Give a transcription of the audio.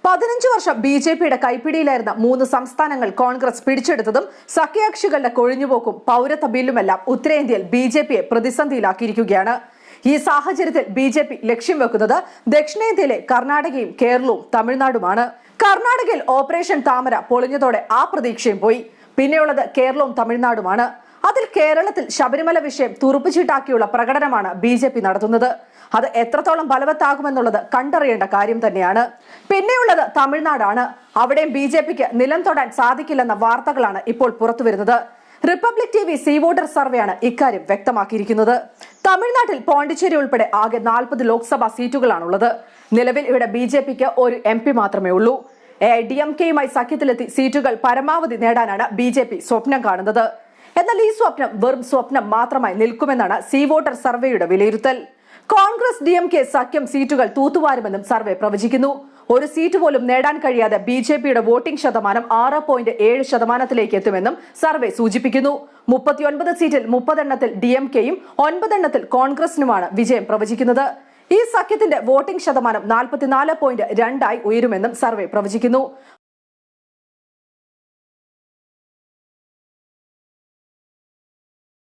15 വർഷം ബി.ജെ.പിയുടെ കൈപ്പിടിയിലായിരുന്ന 3 സംസ്ഥാനങ്ങൾ കോൺഗ്രസ് പിടിച്ചെടുത്തതും സഖ്യകക്ഷികളുടെ കൊഴിഞ്ഞുപോക്കും പൗരത്വ ബില്ലുമെല്ലാം ഉത്തരേന്ത്യയിൽ ബി.ജെ.പിയെ പ്രതിസന്ധിയിലാക്കിയിരിക്കുകയാണ്. ഈ സാഹചര്യത്തിൽ ബി.ജെ.പി ലക്ഷ്യം വെക്കുന്നത് ദക്ഷിണേന്ത്യയിലെ കർണാടകയും കേരളവും തമിഴ്നാടുമാണ്. കർണാടകയിൽ ഓപ്പറേഷൻ താമര പൊളിഞ്ഞതോടെ ആ പ്രതീക്ഷയും പോയി. പിന്നെയുള്ളത് കേരളവും തമിഴ്നാടുമാണ്. അതിൽ കേരളത്തിൽ ശബരിമല വിഷയം തുറുപ്പുചീട്ടാക്കിയുള്ള പ്രകടനമാണ് ബി.ജെ.പി നടത്തുന്നത്. അത് എത്രത്തോളം ഫലവത്താകുമെന്നുള്ളത് കണ്ടറിയേണ്ട കാര്യം തന്നെയാണ്. പിന്നെയുള്ളത് തമിഴ്നാടാണ്. അവിടെയും ബി.ജെ.പിക്ക് നിലം തൊടാൻ സാധിക്കില്ലെന്ന വാർത്തകളാണ് ഇപ്പോൾ പുറത്തുവരുന്നത്. റിപ്പബ്ലിക് ടി.വി സീ വോട്ടർ സർവേയാണ് ഇക്കാര്യം വ്യക്തമാക്കിയിരിക്കുന്നത്. തമിഴ്നാട്ടിൽ പോണ്ടിച്ചേരി ഉൾപ്പെടെ ആകെ 40 ലോക്സഭാ സീറ്റുകളാണുള്ളത്. നിലവിൽ ഇവിടെ ബി.ജെ.പിക്ക് ഒരു MP മാത്രമേ ഉള്ളൂ. AIADMKയുമായി സഖ്യത്തിലെത്തി സീറ്റുകൾ പരമാവധി നേടാനാണ് ബി.ജെ.പി സ്വപ്നം കാണുന്നത്. എന്നാൽ ഈ സ്വപ്നം വെറും സ്വപ്നം മാത്രമായി നിൽക്കുമെന്നാണ് സീ വോട്ടർ സർവേയുടെ വിലയിരുത്തൽ. കോൺഗ്രസ് DMK സഖ്യം സീറ്റുകൾ തൂത്തുവാരുമെന്നും സർവേ പ്രവചിക്കുന്നു. ഒരു സീറ്റ് പോലും നേടാൻ കഴിയാതെ ബി.ജെ.പിയുടെ വോട്ടിംഗ് ശതമാനം 6.7% എത്തുമെന്നും സർവേ സൂചിപ്പിക്കുന്നു. 39 സീറ്റിൽ 30 DMKയും 9 കോൺഗ്രസിനുമാണ് വിജയം പ്രവചിക്കുന്നത്. ഈ സഖ്യത്തിന്റെ വോട്ടിംഗ് ശതമാനം 44.2 ഉയരുമെന്നും സർവേ പ്രവചിക്കുന്നു.